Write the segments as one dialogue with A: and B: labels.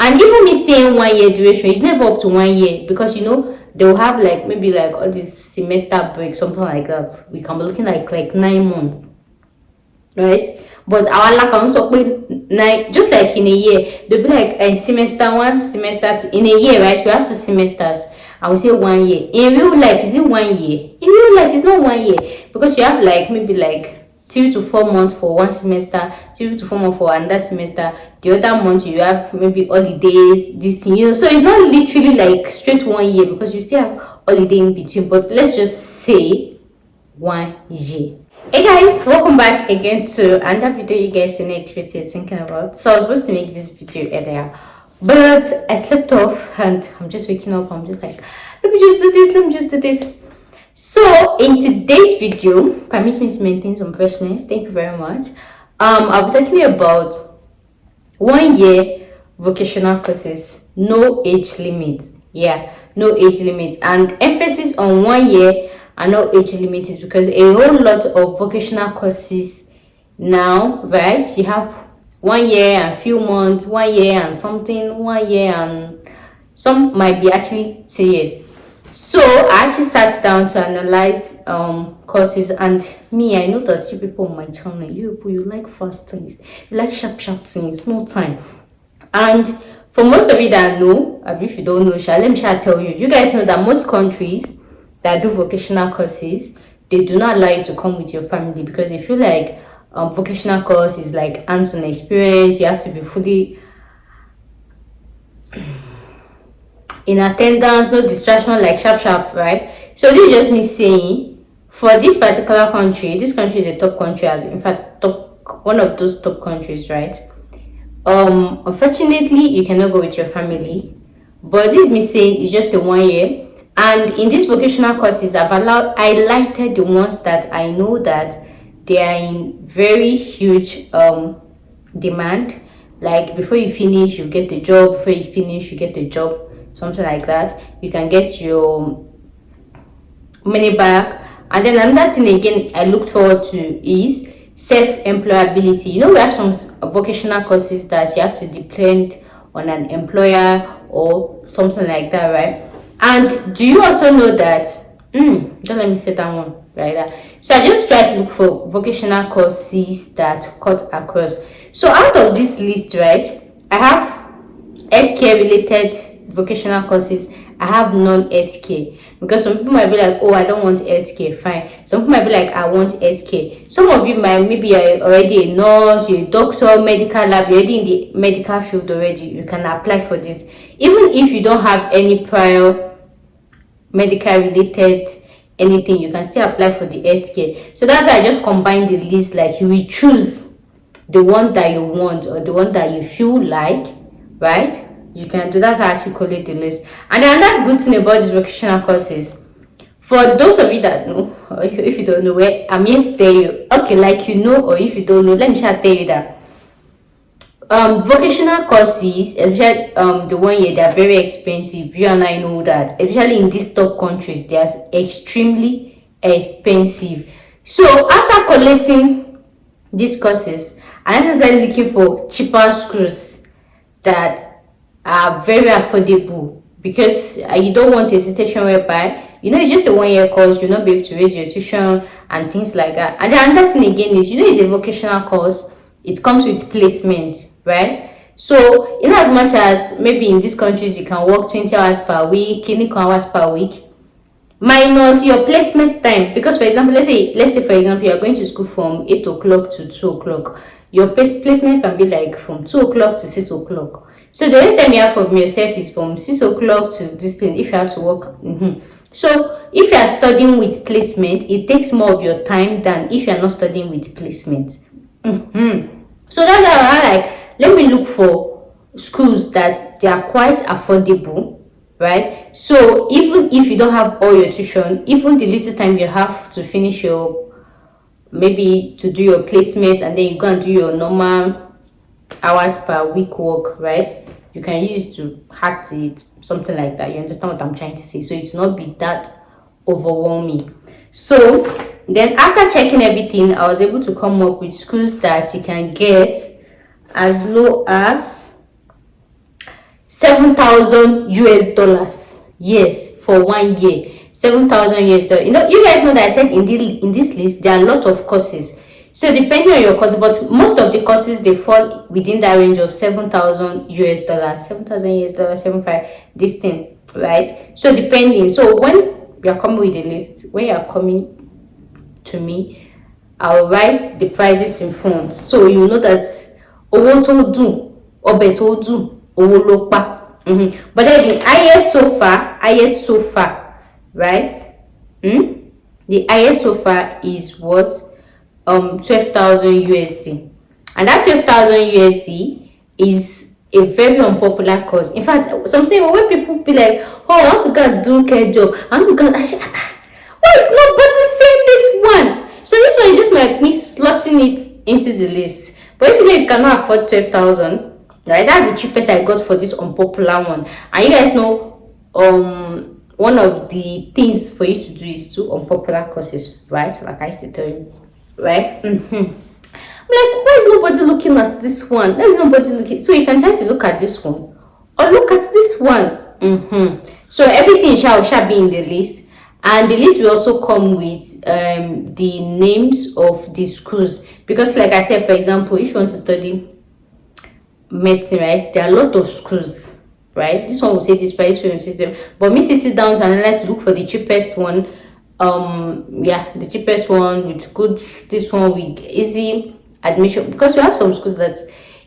A: And even me saying 1 year duration, it's never up to 1 year, because they'll have like maybe like all this semester break, something like that. We can be looking like 9 months, right? But our lack also nine, just like in a year, they'll be like semester 1, semester 2. In a year, right? We have 2 semesters. I would say 1 year. In real life, is it 1 year? In real life, it's not 1 year, because you have like maybe like 3 to 4 months for one semester, 3 to 4 months for another semester. The other month you have maybe holidays, this thing, so it's not literally like straight 1 year, because you still have holiday in between. But let's just say 1 year. Hey guys, welcome back again to another video you guys should not thinking about. So I was supposed to make this video earlier, but I slept off and I'm just waking up. I'm just like, let me just do this. So in today's video, permit me to maintain some freshness, thank you very much. I'll be talking about 1 year vocational courses, no age limit. Yeah, no age limit, and emphasis on 1 year and no age limit is because a whole lot of vocational courses now, right? You have 1 year and few months, 1 year and something, 1 year and some might be actually 2 years. So I actually sat down to analyze courses, and I know that you people on my channel, you like fast things, you like sharp things, no time. And for most of you that know, if you don't know, let me tell you, you guys know that most countries that do vocational courses, they do not allow you to come with your family, because they feel like vocational course is like hands-on experience. You have to be fully in attendance, no distraction, like sharp, right? So this is just me saying, for this particular country, this country is a top country, as in fact one of those top countries, right? Unfortunately you cannot go with your family, but this is me saying it's just a 1 year. And in these vocational courses, I've highlighted the ones that I know that they are in very huge demand. Like before you finish, you get the job. Before you finish, you get the job. Something like that. You can get your money back. And then another thing again I looked forward to is self-employability. We have some vocational courses that you have to depend on an employer or something like that, right? And do you also know that don't let me say that one right there. So I just try to look for vocational courses that cut across. So out of this list, right, I have healthcare related vocational courses. I have non-healthcare, because some people might be like, oh, I don't want healthcare. Fine. Some people might be like, I want healthcare. Some of you might maybe you're already a nurse, you're a doctor, medical lab, you're already in the medical field already. You can apply for this, even if you don't have any prior medical related anything. You can still apply for the healthcare. So that's why I just combine the list. Like you will choose the one that you want or the one that you feel like, right? You can do. That's how I actually collate the list. And another good thing about these vocational courses, for those of you that know, or if you don't know, where I'm here to tell you, okay, like or if you don't know, let me tell you that vocational courses, especially the 1 year, they are very expensive. You and I know that, especially in these top countries, they are extremely expensive. So after collecting these courses, I started looking for cheaper schools that are very affordable, because you don't want a situation whereby it's just a 1 year course, you'll not be able to raise your tuition and things like that. And the other thing again is, it's a vocational course, it comes with placement, right? So in as much as maybe in these countries you can work 20 hours per week, clinical hours per week, minus your placement time. Because for example, let's say for example, you're going to school from 8 o'clock to 2 o'clock, your placement can be like from 2 o'clock to 6 o'clock. So the only time you have from yourself is from 6 o'clock to this thing, if you have to work. So if you are studying with placement, it takes more of your time than if you are not studying with placement. So that's why I like, let me look for schools that they are quite affordable, right? So even if you don't have all your tuition, even the little time you have to finish your, maybe to do your placement, and then you go and do your normal hours per week work, right? You can use to hack it, something like that. You understand what I'm trying to say? So it's not be that overwhelming. So then after checking everything, I was able to come up with schools that you can get as low as 7,000 US dollars. Yes, for 1 year. 7,000 US dollars. You know, you guys know that I said in this list there are a lot of courses. So depending on your course, but most of the courses, they fall within that range of 7,000 US dollars, 7,000 US dollars, 75, this thing, right? So depending. So when you're coming with a list, when you're coming to me, I'll write the prices in fonts, so you know that owo to do, obe to do, owo lo pa. But then the highest so far, right? The highest so far is what? 12,000 USD, and that 12,000 USD is a very unpopular course. In fact, something when people be like, oh, I want to go do care job, I want to go, why is nobody saying this one? So this one is just like me slotting it into the list. But if you cannot afford 12,000, right, that's the cheapest I got for this unpopular one. And you guys know, one of the things for you to do is do unpopular courses, right? Like I used to tell you, right? I'm like, why is nobody looking at this one? Why is nobody looking? So you can try to look at this one or look at this one. So everything shall be in the list, and the list will also come with the names of the schools, because like I said, for example, if you want to study medicine, right, there are a lot of schools, right? This one will say this price payment system, but me sitting down to analyze to look for the cheapest one. The cheapest one with good, this one with easy admission, because we have some schools that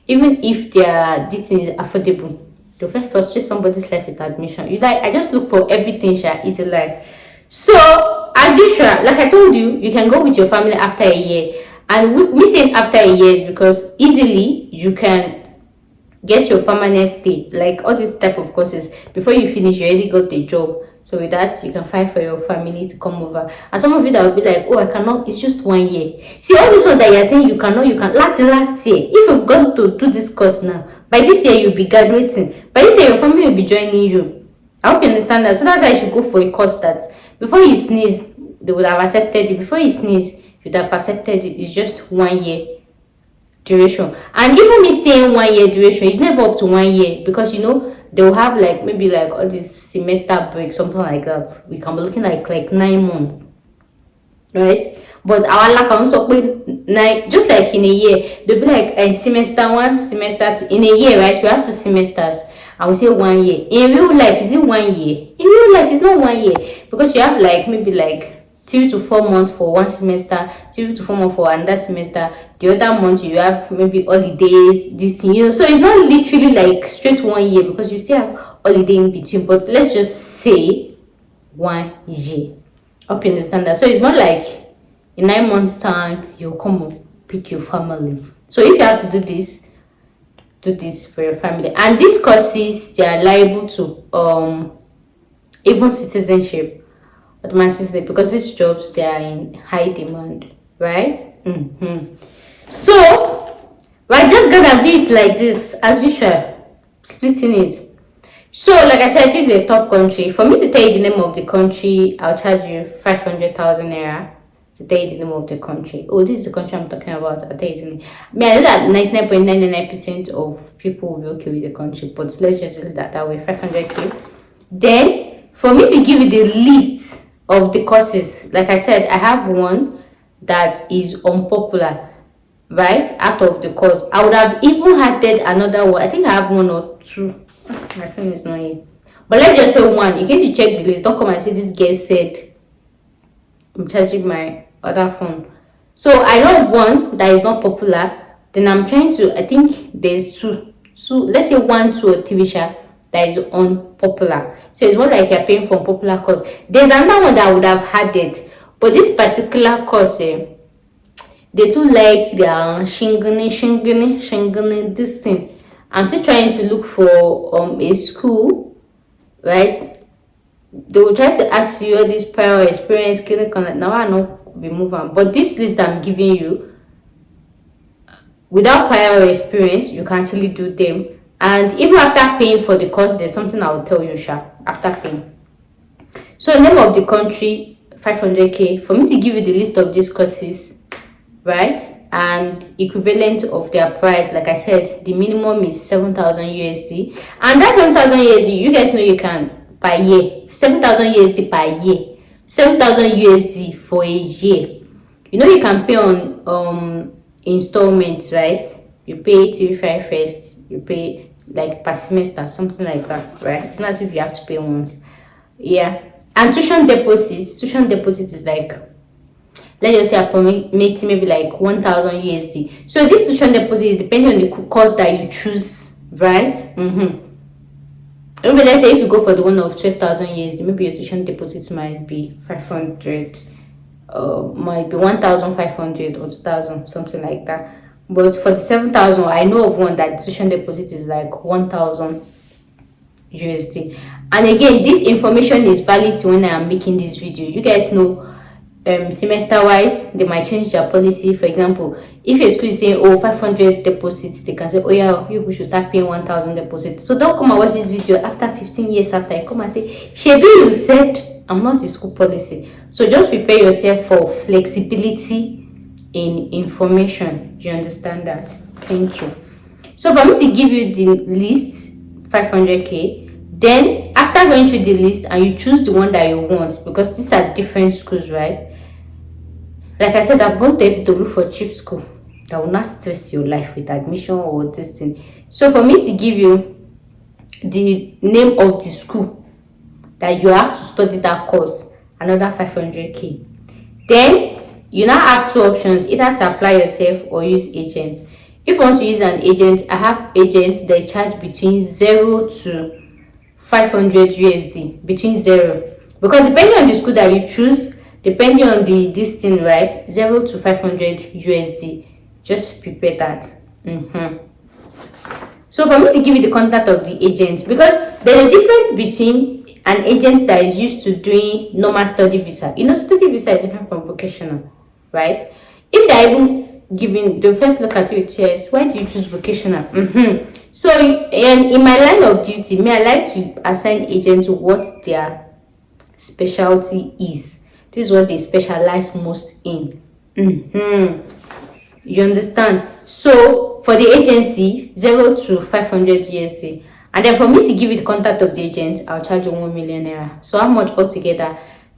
A: even if their this thing is affordable, they'll frustrate somebody's life with admission. You like, I just look for everything easy life. So as usual, like I told you, you can go with your family after a year, and me saying after a year is because easily you can get your permanent stay, like all these type of courses. Before you finish, you already got the job. So with that, you can fight for your family to come over. And some of you that will be like, oh, I cannot, it's just 1 year. See, all this one that you're saying you cannot, last year, if you've gone to do this course now, by this year you'll be graduating. By this year your family will be joining you. I hope you understand that. So that's why you should go for a course that before you sneeze, they would have accepted it. Before you sneeze, you'd have accepted it. It's just 1 year duration. And even me saying 1 year duration, it's never up to 1 year, because you know they'll have like maybe like all this semester break, something like that. We can be looking like 9 months, right? But our lack also just like in a year, they'll be like semester 1, semester 2. In a year, right, we have 2 semesters. I will say 1 year. In real life, is it 1 year? In real life, it's not 1 year, because you have like maybe like 3 to 4 months for one semester, 3 to 4 months for another semester. The other month you have maybe holidays, this thing, you know. So it's not literally like straight 1 year, because you still have holiday in between. But let's just say 1 year. Hope you understand that. So it's more like in 9 months' time you'll come and pick your family. So if you have to do this for your family. And these courses, they are liable to even citizenship automatically, because these jobs, they are in high demand, right? So we're just gonna do it like this as usual, splitting it. So like I said, it is a top country. For me to tell you the name of the country, I'll charge you 500,000 naira to tell you the name of the country. Oh, this is the country I'm talking about. I'll tell you the name. I mean, I know that 99.99% of people will be okay with the country, but let's just do that way, 500k. Then for me to give you the list of the courses, like I said, I have one that is unpopular, right, out of the course. I would have even added another one. I think I have 1 or 2. My phone is not here, but let's just say 1, in case you check the list. Don't come and say this girl said I'm charging my other phone. So I know one that is not popular, then I'm trying to, I think there's two, let's say 1, 2 or 3 that is unpopular. So it's more like you're paying for a popular course. There's another one that I would have had it, but this particular course, they too like their shingani, this thing. I'm still trying to look for a school, right? They will try to ask you all this prior experience, now I know be moving. But this list I'm giving you, without prior experience, you can actually do them. And even after paying for the course, there's something I will tell you, after paying. So the name of the country, 500k. For me to give you the list of these courses, right? and equivalent of their price. Like I said, the minimum is 7,000 USD, and that 7,000 USD, you guys know you can per year, 7,000 USD per year, 7,000 USD for a year. You know you can pay on installments, right? You pay 85 first, you pay like per semester, something like that, right? It's not as if you have to pay once. Yeah. And tuition deposits is like, let's just say approximately maybe like 1,000 USD. So this tuition deposit is depending on the course that you choose, right? Maybe let's say if you go for the one of 12,000 USD, maybe your tuition deposits might be 500, might be 1,500 or 2,000, something like that. But for the 7,000, I know of one that tuition deposit is like 1,000 USD. And again, this information is valid when I am making this video. You guys know, semester wise, they might change their policy. For example, if a school is saying, oh, 500 deposits, they can say, oh yeah, people should start paying 1,000 deposits. So don't come and watch this video after 15 years after. You come and say, Shebi, you said I'm not the school policy. So just prepare yourself for flexibility in information. Do you understand that? Thank you. So for me to give you the list, 500k, then after going through the list and you choose the one that you want, because these are different schools, right? Like I said, I've gone to look for cheap school that will not stress your life with admission or this thing. So for me to give you the name of the school that you have to study that course, another 500k. Then you now have two options, either to apply yourself or use agents. If you want to use an agent, I have agents that charge between 0 to 500 USD, between 0, because depending on the school that you choose, depending on the distance, right, 0 to 500 USD. Just prepare that. So for me to give you the contact of the agent, because there's a difference between an agent that is used to doing normal study visa. You know, study visa is different from vocational, right? If they're even giving, the first look at you is, why do you choose vocational? So and in my line of duty, I like to assign agents to what their specialty is. This is what they specialize most in. You understand? So for the agency, 0 to 500 USD. And then for me to give you the contact of the agent, I'll charge you 1 million naira. So how much altogether?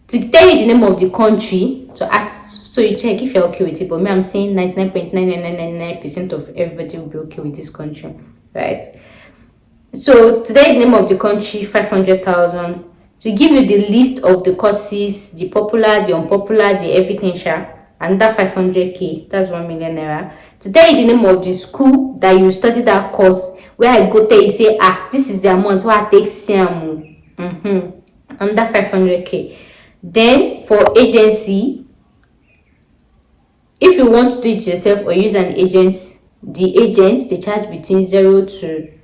A: To tell you the name of the country, to ask, so you check if you're okay with it. But me, I'm saying 99.9999% of everybody will be okay with this country, right? So today, the name of the country, 500,000. To give you the list of the courses, the popular, the unpopular, the everything, and that 500k, that's 1 million naira. To tell you the name of the school that you study that course, where I go there, you say, this is the amount where I take SIAM. And that 500k. Then for agency, if you want to do it yourself or use an agent, the agents, they charge between 0 to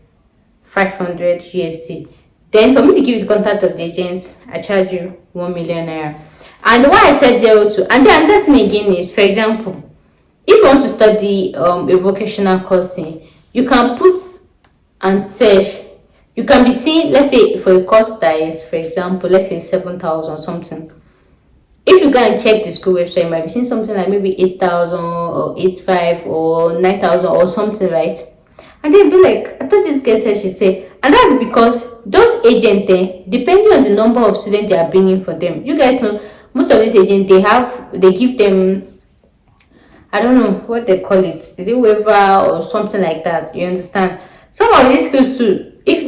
A: 500 USD. Then for me to give you the contact of the agents, I charge you 1 million naira. And why I said 0 to, and then another thing again is, for example, if you want to study a vocational course, you can put and search. You can be seeing, let's say for a course that is, for example, let's say 7,000 or something. If you go and check the school website, you might be seeing something like maybe 8,000 or 8,500 or 9,000 or something, right? And they'll be like, I thought this girl said she said, and that's because those agents, depending on the number of students they are bringing for them, you guys know most of these agents, they give them, I don't know what they call it, is it waiver or something like that? You understand? Some of these schools too, if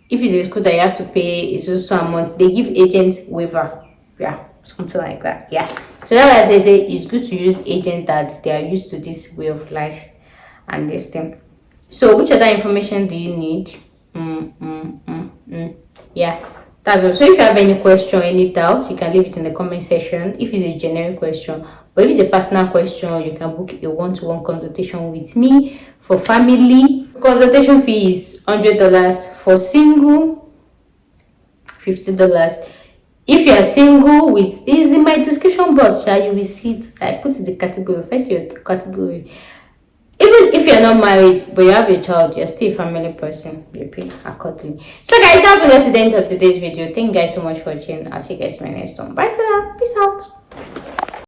A: it's a school that you have to pay it's also a month, they give agents waiver, something like that. So that's why I say it's good to use agents that they are used to this way of life and this thing. So which other information do you need? That's all. So if you have any question, any doubt, you can leave it in the comment section. If it's a generic question, but if it's a personal question, you can book a one-to-one consultation with me for family. Consultation fee is $100. For single, $50. If you are single, with is in my description box, you will see it. I put the category, refer to your category. Even if you're not married but you have a child, you're still a family person, you pay accordingly. So guys, that's been the end of today's video. Thank you guys so much for watching. I'll see you guys in my next one. Bye for now. Peace out.